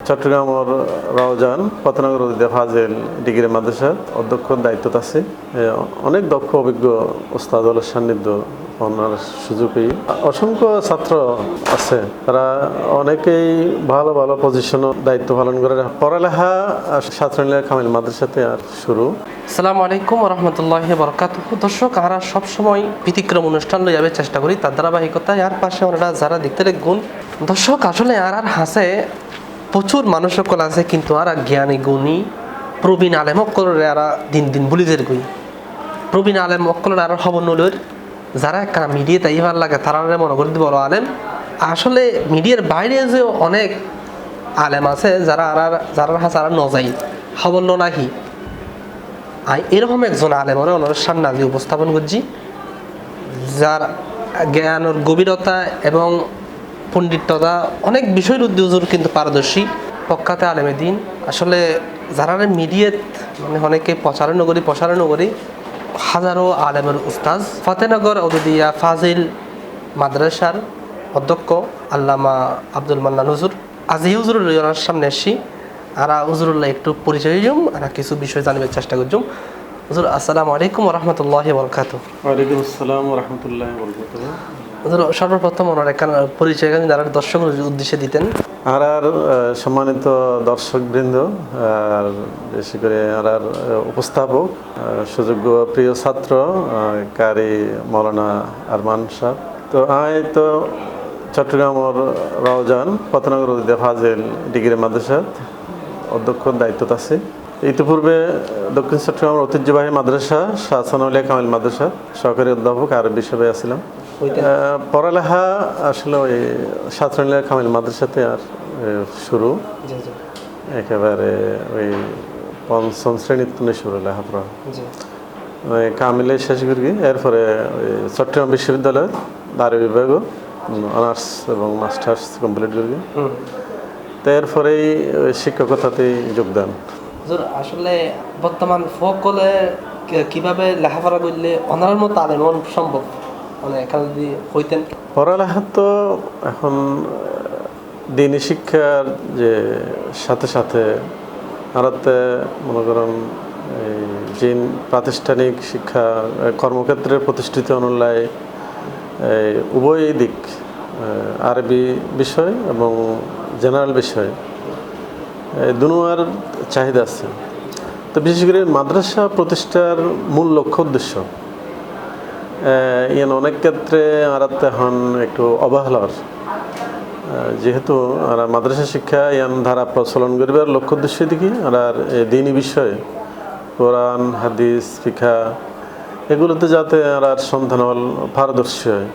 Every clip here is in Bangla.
চট্টগ্রামের রাউজান পতনগর ফাজিল ডিগ্রি মাদ্রাসার অধ্যক্ষর দায়িত্বত আছে। অনেক দক্ষ অভিজ্ঞ ওস্তাদের সান্নিধ্য পাওয়ার সুযোগই অসংখ্য ছাত্র আছে। তারা অনেকেই ভালো ভালো পজিশনে দায়িত্ব পালন করে। পড়ালেখা সাতরানীলা কামিল মাদ্রাসাতে আর শুরু। আসসালামু আলাইকুম রহমতুল্লাহি বরকাতুহু। দর্শক, আমরা সবসময় ব্যতিক্রম অনুষ্ঠান লই যাবে চেষ্টা করি, তার ধারাবাহিকতায় আর পাশে ওনারা যারা দেখতে গুণ। দর্শক, আসলে আর হাসে প্রচুর মানুষ সকল আছে, কিন্তু আর জ্ঞানী গুণী প্রবীণ আলেম অক্কলের আর দিন দিন বুলিদের গুই প্রবীণ আলেম অক্কলের আর খবর নলের যারা একটা মিডিয়া তাই ভাল লাগে তারা মনে করি বড় আলেম। আসলে মিডিয়ার বাইরে যে অনেক আলেম আছে যারা হাসে আর নজাই খবর নাকি এরকম একজন আলেম ওনার সামনে আজ উপস্থাপন করছি, যার জ্ঞানের গভীরতা এবং পণ্ডিততা অনেক বিষয়ের উদ্যোগের কিন্তু পারদর্শী প্রখ্যাত আলেমে দিন। আসলে যারা মিডিয়াত মানে অনেকে প্রচারণ করি হাজারো আলেমের উস্তাজ ফতেনগর ওদুদিয়া ফাজিল মাদ্রাসার অধ্যক্ষ আল্লামা আব্দুল মান্নান হুজুর। আজ এই হুজুর ওনার সামনে এসছি, আর হুজুরুল্লাহ একটু পরিচয় দিম আর কিছু বিষয় জানবার চেষ্টা করছুম। হুজুর আসসালামু আলাইকুম রহমতুল্লাহি বরকাতুহু। ওয়ালাইকুম আসসালাম রাহমাতুল্লাহি বরকাতুহু। হুজুর, সর্বপ্রথম ওনার একটা পরিচয় যারা দর্শকের উদ্দেশ্যে দিতেন। আর সম্মানিত দর্শকবৃন্দ, আর বেশি করে আর উপস্থাপক, সুযোগ্য প্রিয় ছাত্র কারি মৌলানা আরমান সাহেব। তো তো চট্টগ্রামের রাউজান পতনগর ফাজিল ডিগ্রি মাদ্রাসার অধ্যক্ষর দায়িত্বত আছে। ইতিপূর্বে দক্ষিণ চট্টগ্রামের ঐতিহ্যবাহী মাদ্রাসা সাতরানীলা কামিল মাদ্রাসা সহকারী অধ্যাপক আরবি হিসেবে আসছিলাম। পড়ালেখা আসলে ওই সাতরানীলা কামিল মাদ্রাসাতে আর শুরু, একেবারে ওই পঞ্চম শ্রেণীর তুলে শুরু লেখাপড়া কামিলে শেষ করি। এরপরে ওই চট্টগ্রাম বিশ্ববিদ্যালয়ের আরবি বিভাগও অনার্স এবং মাস্টার্স কমপ্লিট করি। তো এরপরেই ওই শিক্ষকতাতেই যোগদান। আসলে বর্তমান সকলে কিভাবে লেখাপড়া করলে অনার মতো আলেম সম্ভব, মানে এখানে যদি হইতেন। পড়ালেখা তো এখন দিনী শিক্ষার যে সাথে সাথে আরাতে মনে করেন এই যে প্রাতিষ্ঠানিক শিক্ষা কর্মক্ষেত্রে প্রতিষ্ঠিত অনুযায়ী উভয় দিক আরবি বিষয় এবং জেনারেল বিষয় দুনোয়ার চাহিদা আছে। তো বিশেষ করে মাদ্রাসা প্রতিষ্ঠার মূল লক্ষ্য উদ্দেশ্য ইয়ান অনেক ক্ষেত্রে আরাতে এখন একটু অবহেলার, যেহেতু আর মাদ্রাসা শিক্ষা ইয়ান ধারা প্রচলন করিবার লক্ষ্য উদ্দেশ্য দেখি আর দিনী বিষয় কোরআন হাদিস শিক্ষা এগুলোতে যাতে আর সন্ধান পারদর্শী হয়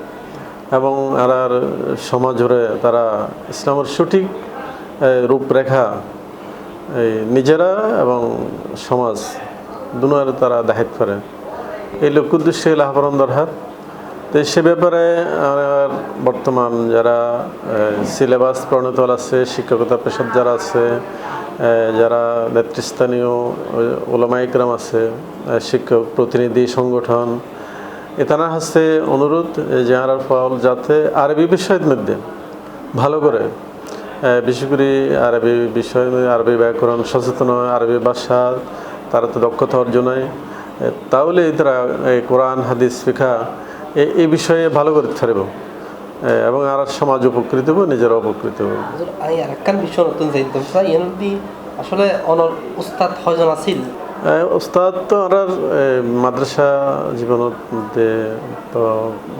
এবং আর সমাজ জুড়ে তারা ইসলামের সঠিক রূপরেখা নিজেরা এবং সমাজ দুনোর তারা দায়িত্ব করে, এই লক্ষ্য উদ্দেশ্যে লেখাপড়ার দরকার। তো সে ব্যাপারে বর্তমান যারা সিলেবাস প্রণীত আছে, শিক্ষকতা পেশার যারা আছে, যারা নেতৃস্থানীয় ওলামা ইকরাম আছে, শিক্ষক প্রতিনিধি সংগঠন, তারা হচ্ছে অনুরোধ যে আর ফল যাতে আরবি বিষয়ের মধ্যে ভালো করে বিশেষ করে আরবি বিষয় আরবি ব্যাকরণ সচেতন হয়, আরবি ভাষা তারা তো দক্ষতা অর্জন হয়, তাহলে তারা এই কোরআন হাদিস শিক্ষা এই বিষয়ে ভালো করে থাকব এবং আর সমাজ উপকৃত হব, নিজেরা উপকৃত হব। বিষয় নতুন আসলে উস্তাদ হয়জন আছিল। উস্তাদ তো আর মাদ্রাসা জীবনের মধ্যে তো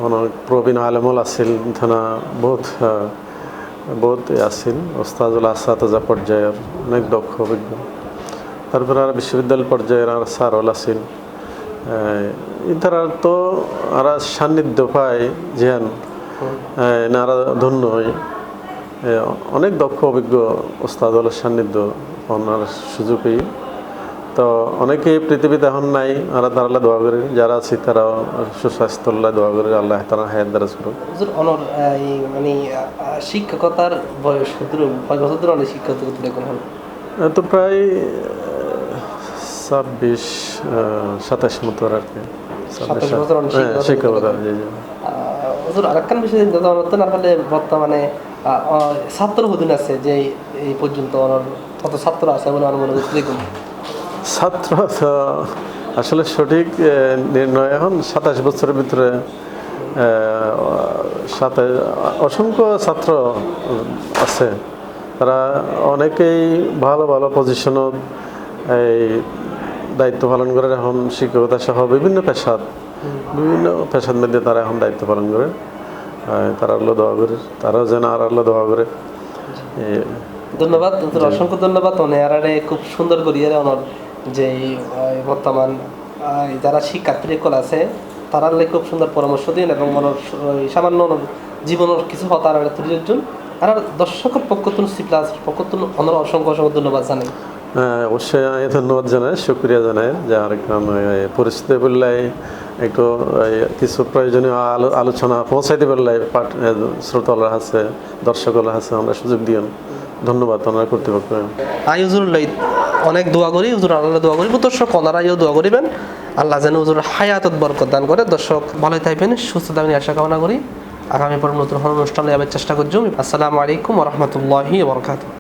অনেক প্রবীণ আলেমল আছিল, থানা বহুত আছিল ওস্তাদুল আসাদা পর্যায়ের অনেক দক্ষ অভিজ্ঞ। তারপরে আর বিশ্ববিদ্যালয় পর্যায়ের আর স্যারল আছিল। তারা তো আর সান্নিধ্য পায় যেন নারা ধন্য হয়, অনেক দক্ষ অভিজ্ঞ ওস্তাদুল সান্নিধ্য পাওয়ার সুযোগই। তো অনেকেই পৃথিবীতে এখন নাই, আর তারা দোয়া করে যারা আছে তারা সুস্বাস্থ্য দোয়া করে আল্লাহ তারা হায়াত দারাজ করুক। মানে শিক্ষকতার বয়স কয় বছর ধরে শিক্ষকতা এখন তো প্রায় 26-27 মতো আর কি শিক্ষকতা। আরেকখান বিষয় বর্তমানে ছাত্র হুদিন আছে যে এই পর্যন্ত ওনার কত ছাত্র আছে বলে আমার মনে হচ্ছে দেখুন ছাত্র তো আসলে সঠিক নির্ণয় এখন 27 বছরের ভিতরে সাথে অসংখ্য ছাত্র আছে, তারা অনেকেই ভালো ভালো পজিশনও এই দায়িত্ব পালন করে, এখন শিক্ষকতা সহ বিভিন্ন পেশার মধ্যে তারা এখন দায়িত্ব পালন করে। তারা আল্লাহ দোয়া করে, তারাও যেন আর আল্লাহ দোয়া করে। ধন্যবাদ, অসংখ্য ধন্যবাদ। ওনারে খুব সুন্দর করিয়ে ওনার যে বর্তমান যারা শিক্ষার্থীসকল আছে তারা খুব সুন্দর পরামর্শ দিন এবং ওনার সামান্য জীবনের কিছু কথা তুলে জন্য আর দর্শকের পক্ষতুন সি প্লাস পক্ষতুন ওনার অসংখ্য অসংখ্য ধন্যবাদ জানাই। অবশ্যই আমি ধন্যবাদ জানাই, শুক্রিয়া জানাই, যার কারণে পরিস্থিতি বললে একটু কিছু প্রয়োজনীয় আলোচনা পৌঁছাইতে পারলে শ্রোতারা আছে, দর্শকরা আছে, আমরা সুযোগ দিন। ধন্যবাদ ওনার কর্তৃপক্ষ। হুজুর অনেক দোয়া করি, হুজুর আল্লাহ দোয়া করি, দর্শক ওনারাইও দোয়া করিবেন আল্লাহ যেন হুজুর হায়াতত বরকত দান করে। দর্শক ভালো থাকবেন, সুস্থ থাকবেন আশা কামনা করি। আগামী পর নতুন অনুষ্ঠানে যাবার চেষ্টা করছি। আসসালামু আলাইকুম ওয়া রাহমাতুল্লাহি ওয়া বারাকাতুহু।